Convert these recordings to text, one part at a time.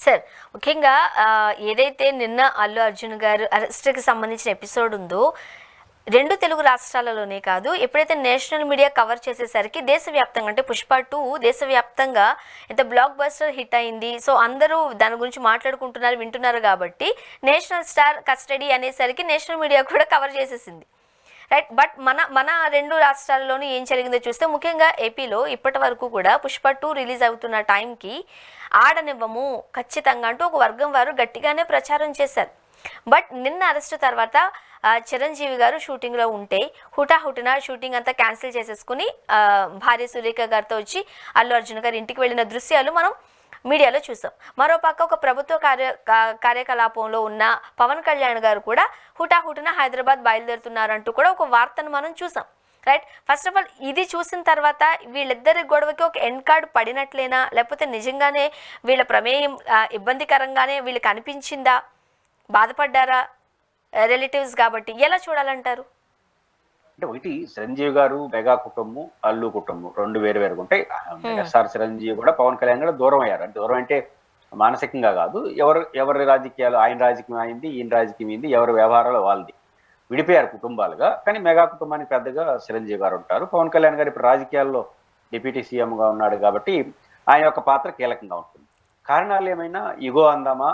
Sir, ముఖ్యంగా ఏదైతే నిన్న అల్లు అర్జున్ గారు అరెస్ట్కి సంబంధించిన ఎపిసోడ్ ఉందో, 2 తెలుగు రాష్ట్రాలలోనే కాదు, ఎప్పుడైతే నేషనల్ మీడియా కవర్ చేసేసరికి దేశవ్యాప్తంగా, అంటే పుష్ప 2 దేశవ్యాప్తంగా ఎంత బ్లాక్ బస్టర్ హిట్ అయింది. సో అందరూ దాని గురించి మాట్లాడుకుంటున్నారు, వింటున్నారు. కాబట్టి నేషనల్ స్టార్ కస్టడీ అనేసరికి నేషనల్ మీడియా కూడా కవర్ చేసేసింది, రైట్. బట్ మన 2 రాష్ట్రాల్లోనూ ఏం జరిగిందో చూస్తే, ముఖ్యంగా ఏపీలో ఇప్పటి వరకు కూడా పుష్ప 2 రిలీజ్ అవుతున్న టైంకి ఆడనివ్వము ఖచ్చితంగా అంటూ ఒక వర్గం వారు గట్టిగానే ప్రచారం చేశారు. బట్ నిన్న అరెస్ట్ తర్వాత చిరంజీవి గారు షూటింగ్లో ఉంటే హుటాహుటిన షూటింగ్ అంతా క్యాన్సిల్ చేసేసుకుని భార్య సురేఖ గారితో వచ్చి అల్లు అర్జున్ గారు ఇంటికి వెళ్ళిన దృశ్యాలు మనం మీడియాలో చూసాం. మరోపక్క ఒక ప్రభుత్వ కార్యకలాపంలో ఉన్న పవన్ కళ్యాణ్ గారు కూడా హుటాహుటిన హైదరాబాద్ బయలుదేరుతున్నారంటూ కూడా ఒక వార్తను మనం చూసాం, రైట్. ఫస్ట్ ఆఫ్ ఆల్, ఇది చూసిన తర్వాత వీళ్ళిద్దరి గొడవకి ఒక ఎండ్ కార్డ్ పడినట్లేనా, లేకపోతే నిజంగానే వీళ్ళ ప్రమేయం ఇబ్బందికరంగానే వీళ్ళకి అనిపించిందా, బాధపడ్డారా రిలేటివ్స్ కాబట్టి, ఎలా చూడాలంటారు? అంటే ఒకటి, చిరంజీవి గారు మెగా కుటుంబం, అల్లు కుటుంబం 2 వేరుగా ఉంటాయి. మెగాస్టార్ చిరంజీవి కూడా పవన్ కళ్యాణ్ కూడా దూరం అయ్యారు. అంటే దూరం అంటే మానసికంగా కాదు, ఎవరి రాజకీయాలు, ఆయన రాజకీయం అయింది, ఈయన రాజకీయం అయింది, ఎవరి వ్యవహారాలు వాళ్ళది, విడిపోయారు కుటుంబాలుగా. కానీ మెగా కుటుంబానికి పెద్దగా చిరంజీవి గారు ఉంటారు. పవన్ కళ్యాణ్ గారు ఇప్పుడు రాజకీయాల్లో డిప్యూటీ సీఎంగా ఉన్నాడు కాబట్టి ఆయన యొక్క పాత్ర కీలకంగా ఉంటుంది. కారణాలు ఏమైనా ఇగో అందామా,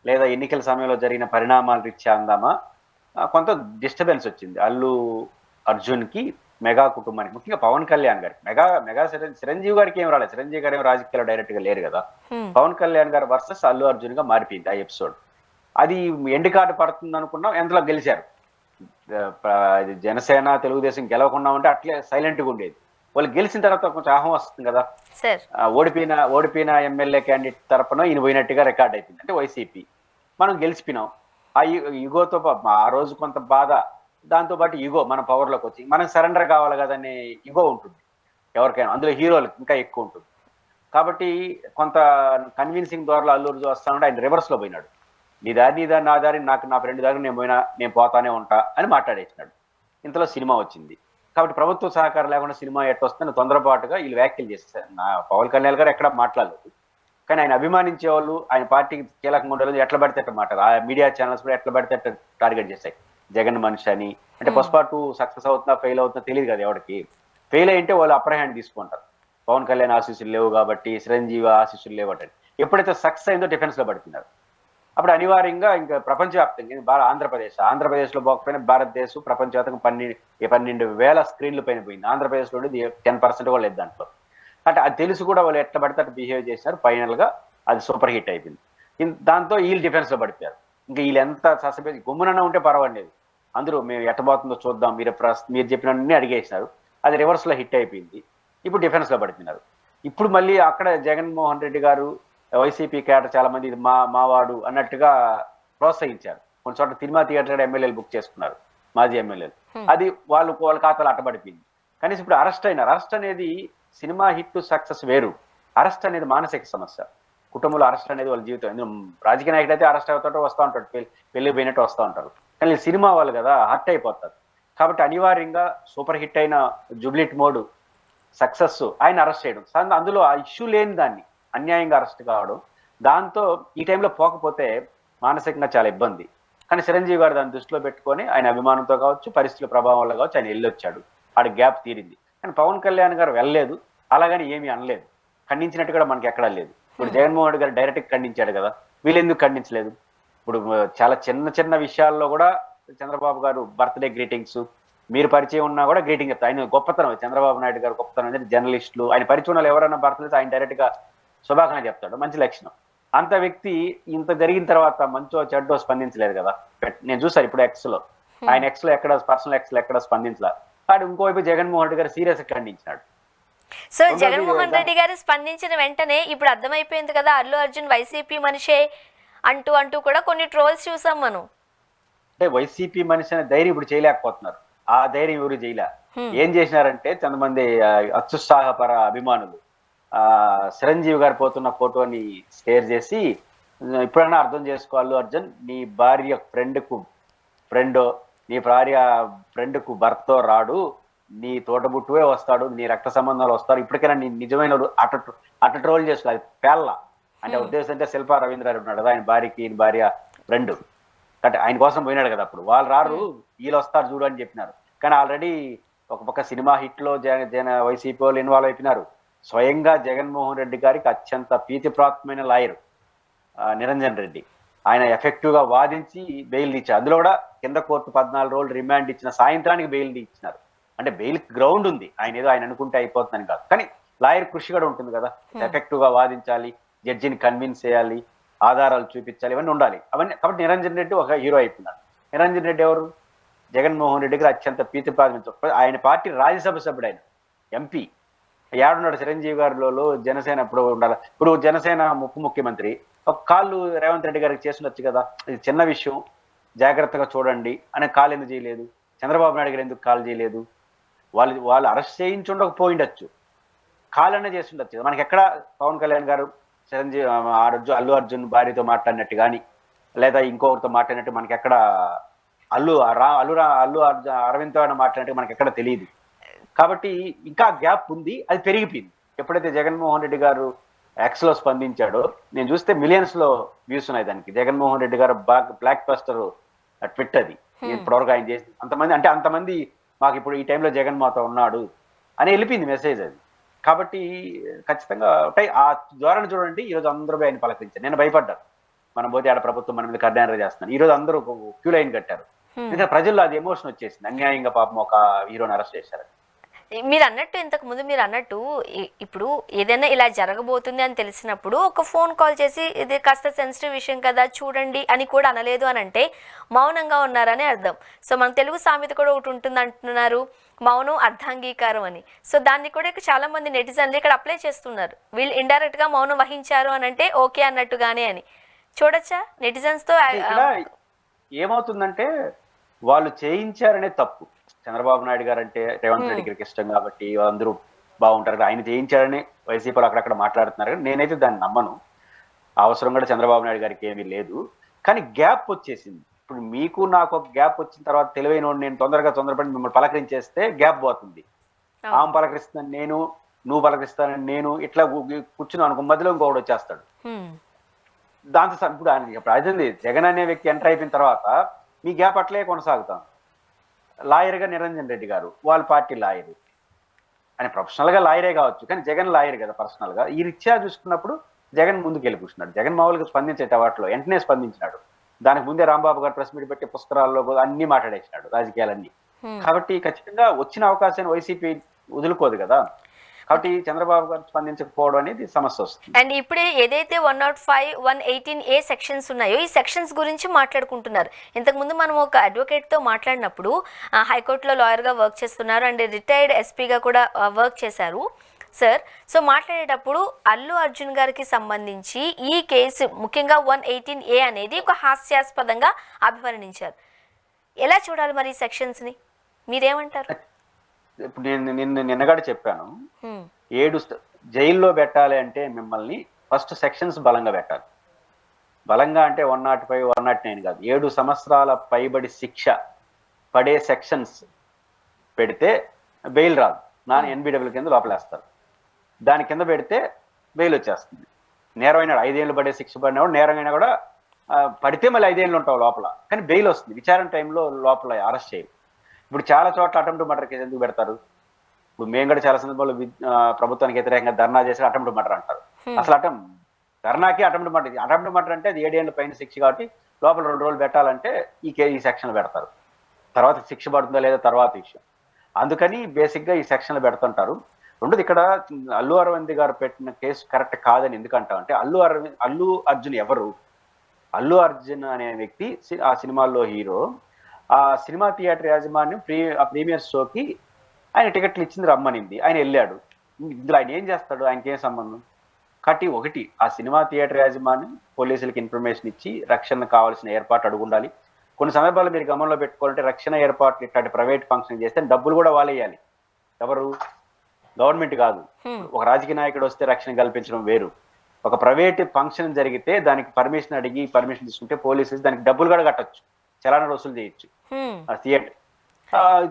లేదా ఎన్నికల సమయంలో జరిగిన పరిణామాల రీత్యా అందామా, కొంత డిస్టర్బెన్స్ వచ్చింది అల్లు అర్జున్కి, మెగా కుటుంబానికి, ముఖ్యంగా పవన్ కళ్యాణ్ గారికి. మెగా చిరంజీవి గారికి ఏం రాలేదు, చిరంజీవి గారు ఏం రాజకీయాలు డైరెక్ట్ గా లేరు కదా. పవన్ కళ్యాణ్ గారు వర్సెస్ అల్లు అర్జున్ గా మారిపోయింది ఆ ఎపిసోడ్. అది ఎండ్ కార్డు పడుతుంది అనుకున్నాం, ఎంతలో గెలిచారు. జనసేన తెలుగుదేశం గెలవకుండా ఉంటే అట్లే సైలెంట్ గా ఉండేది. వాళ్ళు గెలిచిన తర్వాత కొంచెం ఆహం వస్తుంది కదా. ఓడిపోయిన ఎమ్మెల్యే క్యాండిడేట్ తరపున ఈయన పోయినట్టుగా రికార్డ్ అయిపోయింది. అంటే వైసీపీ మనం గెలిచిపోయినాం. ఆ యుగోతో ఆ రోజు కొంత బాధ, దాంతోపాటు యుగో మన పవర్లోకి వచ్చి మనం సరెండర్ కావాలి కదనే యుగో ఉంటుంది ఎవరికైనా, అందులో హీరోలకు ఇంకా ఎక్కువ ఉంటుంది. కాబట్టి కొంత కన్విన్సింగ్ ద్వారా అల్లు అర్జున్ వస్తానంటే ఆయన రివర్స్లో పోయినాడు. నీ దారి నా దారి, నా ఫ్రెండ్ దారి నేను పోతానే ఉంటా అని మాట్లాడేసినాడు. ఇంతలో సినిమా వచ్చింది. కాబట్టి ప్రభుత్వ సహకారం లేకుండా సినిమా ఎట్టొస్తుందని తొందరపాటుగా వీళ్ళు వ్యాఖ్యలు చేస్తారు. పవన్ కళ్యాణ్ గారు ఎక్కడ మాట్లాడలేదు, కానీ ఆయన అభిమానించే వాళ్ళు, ఆయన పార్టీకి కీలకంగా ఉండే ఎట్లా పడితే అట్లా మాట్లాడు. ఆ మీడియా ఛానల్స్ కూడా ఎట్లా పడితే అట్లా టార్గెట్ చేశాయి. జగన్ మనిషి అని, అంటే పుష్ప 2 సక్సెస్ అవుతుందా ఫెయిల్ అవుతుందా తెలియదు కదా ఎవరికి. ఫెయిల్ అయింటే వాళ్ళు అప్పర్ హ్యాండ్ తీసుకుంటారు. పవన్ కళ్యాణ్ ఆశీస్సులు లేవు కాబట్టి, చిరంజీవి ఆశీస్సులు లేవటండి. ఎప్పుడైతే సక్సెస్ అయిందో డిఫెన్స్ లో పడుతున్నారు. అప్పుడు అనివార్యంగా ఇంకా ప్రపంచవ్యాప్తంగా ఆంధ్రప్రదేశ్లో పోకపోయినా భారతదేశం ప్రపంచవ్యాప్తంగా 12,000 స్క్రీన్ల పైన పోయింది. ఆంధ్రప్రదేశ్లో 10% కూడా లేదు దాంట్లో. అంటే అది తెలుసు కూడా వాళ్ళు ఎట్లా పడితే అట్లా బిహేవ్ చేశారు. ఫైనల్ గా అది సూపర్ హిట్ అయిపోయింది. దాంతో వీళ్ళు డిఫెన్స్ లో పడిపోయారు. ఇంకా వీళ్ళు ఎంత ససపేసి గుమ్మునన్నా ఉంటే పర్వాలేదు, అందరూ మేము ఎట్టబోతుందో చూద్దాం, మీరు చెప్పినన్ని అడిగేసినారు. అది రివర్స్ లో హిట్ అయిపోయింది. ఇప్పుడు డిఫెన్స్ లో పడుతున్నారు. ఇప్పుడు మళ్ళీ అక్కడ జగన్మోహన్ రెడ్డి గారు, వైసీపీ క్యాడర్ చాలా మంది ఇది మావాడు అన్నట్టుగా ప్రోత్సహించారు. కొన్ని చోట్ల సినిమా థియేటర్ ఎమ్మెల్యేలు బుక్ చేసుకున్నారు, మాజీ ఎమ్మెల్యేలు. అది వాళ్ళ ఖాతాలో అట్టబడిపోయింది. కనీసం ఇప్పుడు అరెస్ట్ అయినారు. అరెస్ట్ అనేది సినిమా హిట్ సక్సెస్ వేరు, అరెస్ట్ అనేది మానసిక సమస్య. కుటుంబంలో అరెస్ట్ అనేది వాళ్ళ జీవితం. రాజకీయ నాయకుడు అయితే అరెస్ట్ అవుతాడో వస్తూ ఉంటాడు, పెళ్లి పోయినట్టు వస్తూ ఉంటారు. కానీ సినిమా వాళ్ళు కదా, హర్ట్ అయిపోతారు. కాబట్టి అనివార్యంగా సూపర్ హిట్ అయిన జూబ్లిట్ మోడ్ సక్సెస్ ఆయన అరెస్ట్ చేయడం, అందులో ఆ ఇష్యూ లేని దాన్ని అన్యాయంగా అరెస్ట్ కావడం, దాంతో ఈ టైంలో పోకపోతే మానసికంగా చాలా ఇబ్బంది. కానీ చిరంజీవి గారు దాన్ని దృష్టిలో పెట్టుకొని ఆయన అభిమానంతో కావచ్చు, పరిస్థితుల ప్రభావం వల్ల కావచ్చు ఆయన వెళ్ళొచ్చాడు. ఆడ గ్యాప్ తీరింది. కానీ పవన్ కళ్యాణ్ గారు వెళ్ళలేదు, అలాగని ఏమీ అనలేదు, ఖండించినట్టు కూడా మనకి ఎక్కడా లేదు. ఇప్పుడు జగన్మోహన్ రెడ్డి గారు డైరెక్ట్ ఖండించాడు కదా, వీళ్ళు ఎందుకు ఖండించలేదు? ఇప్పుడు చాలా చిన్న విషయాల్లో కూడా చంద్రబాబు గారు బర్త్డే గ్రీటింగ్స్, మీరు పరిచయం ఉన్నా కూడా గ్రీటింగ్ చెప్తారు. ఆయన గొప్పతనం, చంద్రబాబు నాయుడు గారు గొప్పతనం అనేది జర్నలిస్టులు, ఆయన పరిచయం వాళ్ళు ఎవరైనా బర్త్డే ఆయన డైరెక్ట్ గా శుభాకాంక్ష చెప్తాడు, మంచి లక్షణం. అంత వ్యక్తి ఇంత జరిగిన తర్వాత మంచో చెడ్డో స్పందించలేదు కదా. నేను చూసాను ఇప్పుడు ఎక్స్ లో, ఆయన ఎక్స్ లో ఎక్కడ, పర్సనల్ ఎక్స్ లో ఎక్కడ స్పందించలేదు. వాడు ఇంకోవైపు జగన్మోహన్ రెడ్డి గారు సీరియస్ గా ఖండించినాడు. సో జగన్మోహన్ రెడ్డి గారు స్పందించిన వెంటనే ఇప్పుడు అర్థమైపోయింది కదా, అల్లు అర్జున్ వైసీపీ మనిషే అంటూ కూడా కొన్ని ట్రోల్స్ చూసాం మనం. అంటే వైసీపీ మనిషి అనే ధైర్యం ఇప్పుడు చేయలేకపోతున్నారు. ఆ ధైర్యం ఎవరు చేయలే. ఏం చేసినారంటే కొంతమంది అత్యుత్సాహపర అభిమానులు చిరంజీవి గారు పోతున్న ఫోటోని షేర్ చేసి, ఇప్పుడైనా అర్థం చేసుకో అల్లు అర్జున్, నీ భార్య ఫ్రెండో, నీ భార్య ఫ్రెండ్కు భర్తతో రాడు, నీ తోటబుట్టువే వస్తాడు, నీ రక్త సంబంధాలు వస్తారు, ఇప్పటికైనా నీ నిజమైన అట్ట ట్రోల్ చేసుకో. అది పేల్ల, అంటే ఉద్దేశం అంటే శిల్పా రవీంద్ర ఉన్నాడు కదా, ఆయన భార్యకి ఈయన భార్య ఫ్రెండ్, అంటే ఆయన కోసం పోయినాడు కదా. అప్పుడు వాళ్ళు రారు, వీళ్ళు వస్తారు చూడు అని చెప్పినారు. కానీ ఆల్రెడీ ఒక పక్క సినిమా హిట్ లో వైసీపీ వాళ్ళు ఇన్వాల్వ్ అయిపోయినారు. స్వయంగా జగన్మోహన్ రెడ్డి గారికి అత్యంత ప్రీతిప్రాప్తమైన లాయర్ నిరంజన్ రెడ్డి, ఆయన ఎఫెక్టివ్ గా వాదించి బెయిల్ ఇచ్చారు. అందులో కూడా కింద కోర్టు 14 రోజులు రిమాండ్ ఇచ్చిన సాయంత్రానికి బెయిల్ ఇచ్చినారు. అంటే బెయిల్ గ్రౌండ్ ఉంది, ఆయన ఏదో ఆయన అనుకుంటే అయిపోతుందని కాదు, కానీ లాయర్ కృషి కూడా ఉంటుంది కదా. ఎఫెక్టివ్ గా వాదించాలి, జడ్జిని కన్విన్స్ చేయాలి, ఆధారాలు చూపించాలి, ఇవన్నీ ఉండాలి. అవన్నీ కాబట్టి నిరంజన్ రెడ్డి ఒక హీరో అయిపోయినాడు. నిరంజన్ రెడ్డి ఎవరు? జగన్మోహన్ రెడ్డి గారు అత్యంత ప్రీతిపాదించ, ఆయన పార్టీ రాజ్యసభ సభ్యుడు, ఆయన ఎంపీ. ఏడున్నాడు చిరంజీవి గారిలో జనసేన ఎప్పుడు ఉండాలి. ఇప్పుడు జనసేన ముఖ్యమంత్రి ఒక కాళ్ళు రేవంత్ రెడ్డి గారికి చేస్తుండొచ్చు కదా, ఇది చిన్న విషయం జాగ్రత్తగా చూడండి అనే కాల్ ఎందుకు చేయలేదు? చంద్రబాబు నాయుడు గారు ఎందుకు కాల్ చేయలేదు? వాళ్ళు అరెస్ట్ చేయించి ఉండకపోయిండొచ్చు, కాల్ అనే చేస్తుండొచ్చు. మనకి ఎక్కడ పవన్ కళ్యాణ్ గారు చిరంజీవి అల్లు అర్జున్ భార్యతో మాట్లాడినట్టు కానీ, లేదా ఇంకొకరితో మాట్లాడినట్టు మనకి ఎక్కడ, అల్లు అరవింద్తో మాట్లాడినట్టు మనకి ఎక్కడ తెలియదు. కాబట్టి ఇంకా గ్యాప్ ఉంది, అది పెరిగిపోయింది. ఎప్పుడైతే జగన్మోహన్ రెడ్డి గారు ఎక్స్ లో స్పందించాడో, నేను చూస్తే మిలియన్స్ లో వ్యూస్ ఉన్నాయి దానికి. జగన్మోహన్ రెడ్డి గారు బ్లాక్ బస్టర్ ట్విట్ అది ఇప్పటివరకు ఆయన చేసి అంతమంది మాకు ఇప్పుడు ఈ టైంలో జగన్ మాతో ఉన్నాడు అని వెళ్ళిపోయింది మెసేజ్ అది. కాబట్టి ఖచ్చితంగా ఆ ధోరణి చూడండి. ఈరోజు అందరూ ఆయన పలకరించారు. నేను భయపడ్డాను, మనం పోతే ఆడ ప్రభుత్వం మన మీద కర్ణాటక చేస్తున్నాను. ఈ రోజు అందరూ క్యూ లైన్ కట్టారు. ఇంకా ప్రజల్లో అది ఎమోషన్ వచ్చేసింది, అన్యాయంగా పాపం ఒక హీరోని అరెస్ట్ చేశారు. మీరు అన్నట్టు ఇంతకు ముందు మీరు అన్నట్టు ఇప్పుడు ఏదైనా ఇలా జరగబోతుంది అని తెలిసినప్పుడు ఒక ఫోన్ కాల్ చేసి ఇది కాస్త సెన్సిటివ్ విషయం కదా చూడండి అని కూడా అనలేదు అని అంటే మౌనంగా ఉన్నారని అర్థం. సో మన తెలుగు సామెత కూడా ఒకటి ఉంటుంది అంటున్నారు, మౌనం అర్ధాంగీకారం అని. సో దాన్ని కూడా చాలా మంది నెటిజన్లు ఇక్కడ అప్లై చేస్తున్నారు. వీళ్ళు ఇండైరెక్ట్ గా మౌనం వహించారు అని అంటే ఓకే అన్నట్టుగానే అని చూడొచ్చా నెటిజన్స్ తో? ఏమవుతుందంటే వాళ్ళు చేయించారనే తప్పు. చంద్రబాబు నాయుడు గారు అంటే రేవంత్ రెడ్డి గారికి ఇష్టం కాబట్టి అందరూ బాగుంటారు, ఆయన చేయించారని వైసీపీలో అక్కడక్కడ మాట్లాడుతున్నారు. కానీ నేనైతే దాన్ని నమ్మను. అవసరం కూడా చంద్రబాబు నాయుడు గారికి ఏమీ లేదు. కానీ గ్యాప్ వచ్చేసింది. ఇప్పుడు మీకు నాకు ఒక గ్యాప్ వచ్చిన తర్వాత తెలివైన నేను తొందరపడి మిమ్మల్ని పలకరించేస్తే గ్యాప్ పోతుంది. ఆమె పలకరిస్తున్నాను నేను, నువ్వు పలకరిస్తానని నేను, ఇట్లా కూర్చున్నాను అనుకో, మధ్యలో ఇంకొకటి వచ్చేస్తాడు. దాంతో ఇప్పుడు అదే జగన్ అనే వ్యక్తి ఎంటర్ అయిపోయిన తర్వాత మీ గ్యాప్ అట్లే కొనసాగుతాం. లాయర్గా నిరంజన్ రెడ్డి గారు, వాళ్ళ పార్టీ లాయరు, ఆయన ప్రొఫెషనల్గా లాయరే కావచ్చు, కానీ జగన్ లాయర్ కదా పర్సనల్గా. ఈ రీత్యా చూసుకున్నప్పుడు జగన్ ముందుకు వెళ్ళి కూర్చున్నాడు. జగన్ మామూలుగా స్పందించే వాటిలో వెంటనే స్పందించినాడు. దానికి ముందే రాంబాబు గారు ప్రెస్ మీట్ పెట్టి పుస్తకాల్లో అన్ని మాట్లాడేసినాడు, రాజకీయాలన్నీ. కాబట్టి ఖచ్చితంగా వచ్చిన అవకాశాన్ని వైసీపీ వదులుకోదు కదా. కాబట్టి చంద్రబాబు గారు స్పందించకపోవడం అనేది సమస్య వస్తుంది. అండ్ ఇప్పుడే ఏదైతే 105, 118A సెక్షన్స్ ఉన్నాయో ఈ సెక్షన్స్ గురించి మాట్లాడుకుంటున్నారు. ఇంతకుముందు మనం ఒక అడ్వకేట్తో మాట్లాడినప్పుడు హైకోర్టులో లాయర్గా వర్క్ చేస్తున్నారు అండ్ రిటైర్డ్ ఎస్పీగా కూడా వర్క్ చేశారు సార్. సో మాట్లాడేటప్పుడు అల్లు అర్జున్ గారికి సంబంధించి ఈ కేసు ముఖ్యంగా 118A అనేది ఒక హాస్యాస్పదంగా అభివర్ణించారు. ఎలా చూడాలి మరి ఈ సెక్షన్స్ని, మీరేమంటారు? ఇప్పుడు నిన్నగాడు చెప్పాను, 7 జైల్లో పెట్టాలి అంటే మిమ్మల్ని ఫస్ట్ సెక్షన్స్ బలంగా పెట్టాలి. బలంగా అంటే 105, 109 కాదు, 7 సంవత్సరాల పైబడి శిక్ష పడే సెక్షన్స్ పెడితే బెయిల్ రాదు. NBW కింద లోపలేస్తారు. దాని కింద పెడితే బెయిల్ వచ్చేస్తుంది. నేరమైన 5 ఏళ్ళు పడే శిక్ష పడినప్పుడు నేరమైనా కూడా పడితే మళ్ళీ 5 ఏళ్ళు ఉంటావు లోపల, కానీ బెయిల్ వస్తుంది. విచారణ టైంలో లోపల అరెస్ట్ చేయాలి. ఇప్పుడు చాలా చోట్ల అటెంప్ట్ మర్డర్ కేసు ఎందుకు పెడతారు? ఇప్పుడు మేము కూడా చాలా సందర్భాల్లో ప్రభుత్వానికి వ్యతిరేకంగా ధర్నా చేసి అటెంప్ట్ మర్డర్ అంటారు. అసలు ధర్నాకి అటెంప్ట్ మర్డర్ అంటే అది 7 ఏళ్ళ పైన శిక్ష కాబట్టి లోపల 2 రోజులు పెట్టాలంటే ఈ సెక్షన్లు పెడతారు. తర్వాత శిక్ష పడుతుందా లేదా తర్వాత విషయం. అందుకని బేసిక్గా ఈ సెక్షన్లు పెడుతుంటారు. రెండోది, ఇక్కడ అల్లు అరవింద్ గారు పెట్టిన కేసు కరెక్ట్ కాదని ఎందుకంటాం అంటే, అల్లు అర్జున్ ఎవరు? అల్లు అర్జున్ అనే వ్యక్తి ఆ సినిమాల్లో హీరో. ఆ సినిమా థియేటర్ యాజమాన్యం ప్రీమియర్ షోకి ఆయన టికెట్లు ఇచ్చింది, రమ్మనింది, ఆయన వెళ్ళాడు. ఇందులో ఆయన ఏం చేస్తాడు? ఆయనకి ఏం సంబంధం? ఒకటి ఆ సినిమా థియేటర్ యాజమాన్యం పోలీసులకి ఇన్ఫర్మేషన్ ఇచ్చి రక్షణ కావాల్సిన ఏర్పాటు అడుగుండాలి. కొన్ని సందర్భాలు మీరు గమనంలో పెట్టుకోవాలంటే రక్షణ ఏర్పాట్లు ఇట్లాంటి ప్రైవేట్ ఫంక్షన్ చేస్తే డబ్బులు కూడా వాళ్ళేయాలి. ఎవరు? గవర్నమెంట్ కాదు. ఒక రాజకీయ నాయకుడు వస్తే రక్షణ కల్పించడం వేరు. ఒక ప్రైవేట్ ఫంక్షన్ జరిగితే దానికి పర్మిషన్ అడిగి పర్మిషన్ తీసుకుంటే పోలీసులు దానికి డబ్బులు కూడా కట్టొచ్చు, చలానా వసూలు చేయొచ్చు. థియేటర్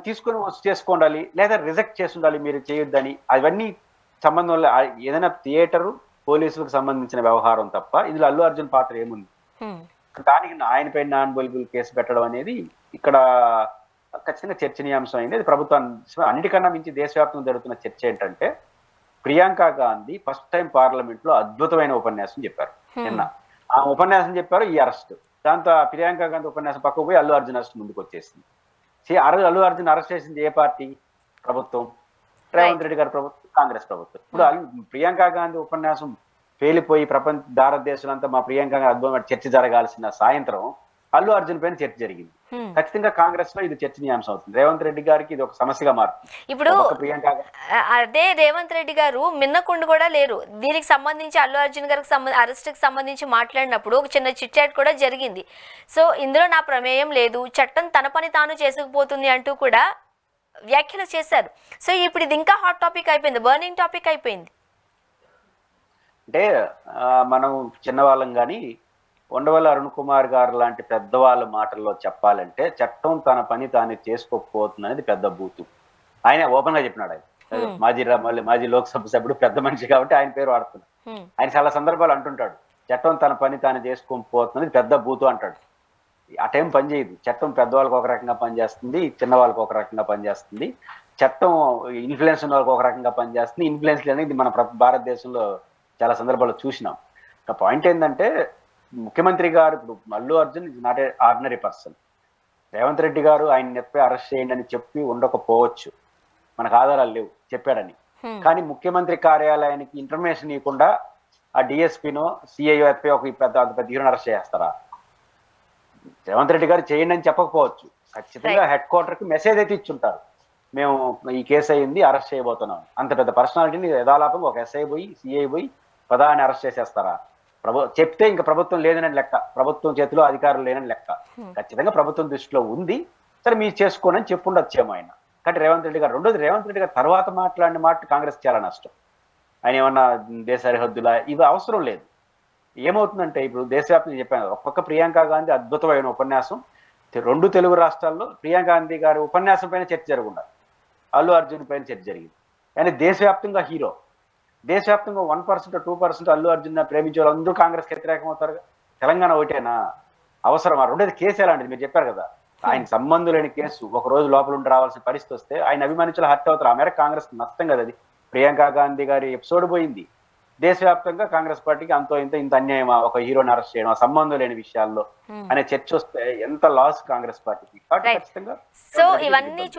తీసుకుని చేసుకోండాలి, లేదా రిజెక్ట్ చేసి ఉండాలి మీరు చేయొద్దని. అవన్నీ సంబంధం ఏదైనా థియేటరు పోలీసులకు సంబంధించిన వ్యవహారం తప్ప ఇందులో అల్లు అర్జున్ పాత్ర ఏముంది? దానికి ఆయనపై నాన్ బెయిలబుల్ కేసు పెట్టడం అనేది ఇక్కడ ఖచ్చితంగా చర్చనీయాంశం అయింది. అది ప్రభుత్వాన్ని అన్నిటికన్నా మించి దేశవ్యాప్తంగా జరుగుతున్న చర్చ ఏంటంటే, Priyanka Gandhi first time parliament లో అద్భుతమైన ఉపన్యాసం చెప్పారు నిన్న. ఆ ఉపన్యాసం చెప్పారు, ఈ అరెస్ట్. దాంతో ఆ ప్రియాంక గాంధీ ఉపన్యాసం పక్కకు పోయి అల్లు అర్జున్ అరెస్ట్ ముందుకు వచ్చేసింది. అల్లు అర్జున్ అరెస్ట్ చేసింది ఏ పార్టీ? ప్రభుత్వం, రేవంత్ రెడ్డి గారి ప్రభుత్వం, కాంగ్రెస్ ప్రభుత్వం. ఇప్పుడు ప్రియాంక గాంధీ ఉపన్యాసం పేలిపోయి భారతదేశంలో అంతా మా ప్రియాంక గాంధీ అద్భుతమైన చర్చ జరగాల్సిన సాయంత్రం అల్లు అర్జున్ పైన చర్చ జరిగింది. ఖచ్చితంగా కాంగ్రెస్ లో ఇది చర్చనీయాంశం అవుతుంది. రేవంత్ రెడ్డి గారికి ఇది ఒక సమస్యగా మారుతుంది. ఇప్పుడు అదే రేవంత్ రెడ్డి గారు మిన్నకుండు కూడా లేరు. దీనికి సంబంధించి అల్లు అర్జున్ గారికి అరెస్ట్ కి సంబంధించి మాట్లాడినప్పుడు ఒక చిన్న చిట్ చాట్ కూడా జరిగింది. సో ఇందులో నా ప్రమేయం లేదు, చట్టం తన పని తాను చేసుకుపోతుంది అంటూ కూడా వ్యాఖ్యలు చేశారు. సో ఇప్పుడు ఇది ఇంకా హాట్ టాపిక్ అయిపోయింది, బర్నింగ్ టాపిక్ అయిపోయింది. అంటే మనం చిన్నవాళ్ళం కానీ ఉండవల్లి అరుణ్ కుమార్ గారు లాంటి పెద్దవాళ్ళ మాటల్లో చెప్పాలంటే, చట్టం తన పని తాను చేసుకోకపోతుంది అనేది పెద్ద బూతు. ఆయన ఓపెన్ గా చెప్పినాడు. ఆయన మాజీ లోక్సభ సభ్యుడు, పెద్ద మనిషి కాబట్టి ఆయన పేరు వాడుతున్నాడు. ఆయన చాలా సందర్భాలు అంటుంటాడు, చట్టం తన పని తాను చేసుకోకపోతుంది పెద్ద బూతు అంటాడు. ఆ టైం పనిచేయదు. చట్టం పెద్దవాళ్ళకి ఒక రకంగా పనిచేస్తుంది, చిన్న వాళ్ళకి ఒక రకంగా పనిచేస్తుంది. చట్టం ఇన్ఫ్లుయెన్స్ ఉన్న వాళ్ళకి ఒక రకంగా పనిచేస్తుంది. ఇన్ఫ్లుయెన్స్ అనేది మన భారతదేశంలో చాలా సందర్భాల్లో చూసినాం. పాయింట్ ఏంటంటే, ముఖ్యమంత్రి గారు ఇప్పుడు Allu Arjun is not a ordinary person. Revanth Reddy గారు ఆయన ఎప్పై అరెస్ట్ చేయండి అని చెప్పి ఉండకపోవచ్చు, మనకు ఆధారాలు లేవు చెప్పాడని. కానీ ముఖ్యమంత్రి కార్యాలయానికి ఇన్ఫర్మేషన్ ఇవ్వకుండా ఆ డిఎస్పీనో సిఐఓ ఎఫ్ఐ ఒక పెద్ద హీరోని అరెస్ట్ చేస్తారా? రేవంత్ రెడ్డి గారు చేయండి అని చెప్పకపోవచ్చు, ఖచ్చితంగా హెడ్ క్వార్టర్ కి మెసేజ్ అయితే ఇచ్చుంటారు, మేము ఈ కేసు అయింది అరెస్ట్ చేయబోతున్నాం. అంత పెద్ద పర్సనాలిటీని యథాలాపంగా ఒక ఎస్ఐ పోయి సిఐ పోయి పదాన్ని అరెస్ట్ చేసేస్తారా? చెప్తే ఇంకా ప్రభుత్వం లేదని లెక్క, ప్రభుత్వం చేతిలో అధికారులు లేనని లెక్క. ఖచ్చితంగా ప్రభుత్వం దృష్టిలో ఉంది, సరే మీరు చేసుకోండి అని చెప్పుండొచ్చేమో ఆయన. కానీ రేవంత్ రెడ్డి గారు, రెండోది రేవంత్ రెడ్డి గారు తర్వాత మాట్లాడిన మాట కాంగ్రెస్ చాలా నష్టం. ఆయన ఏమన్నా దేశ సరిహద్దుల ఇవి అవసరం లేదు. ఏమవుతుందంటే, ఇప్పుడు దేశవ్యాప్తంగా చెప్పాను, ఒక్కొక్క ప్రియాంక గాంధీ అద్భుతమైన ఉపన్యాసం, 2 తెలుగు రాష్ట్రాల్లో ప్రియాంక గాంధీ గారి ఉపన్యాసం పైన చర్చ జరుగుండాలి, అల్లు అర్జున్ పైన చర్చ జరిగింది. కానీ దేశవ్యాప్తంగా హీరో, దేశవ్యాప్తంగా 1% 2% అల్లు అర్జున్ ప్రేమించే వాళ్ళు అందరూ కాంగ్రెస్కి వ్యతిరేకం అవుతారు. తెలంగాణ ఒకటేనా అవసరం? ఆ రెండోది కేసు ఎలాంటిది మీరు చెప్పారు కదా, ఆయన సంబంధం లేని కేసు, ఒక రోజు లోపల ఉండి రావాల్సిన పరిస్థితి వస్తే ఆయన అభిమానించాలి, హర్ట్ అవుతారు. ఆ మేరకు కాంగ్రెస్ నష్టం కదా అది. ప్రియాంక గాంధీ గారి ఎపిసోడ్ పోయింది. దేశవ్యాప్తంగా కాంగ్రెస్ పార్టీకి అంతో ఇంత అన్యాయమా, ఒక హీరోని అరెస్ట్ చేయడం, సంబంధం లేని విషయాల్లో అనే చర్చ వస్తే ఎంత లాస్ కాంగ్రెస్ పార్టీకి. కాబట్టి ఖచ్చితంగా సో ఇవన్నీ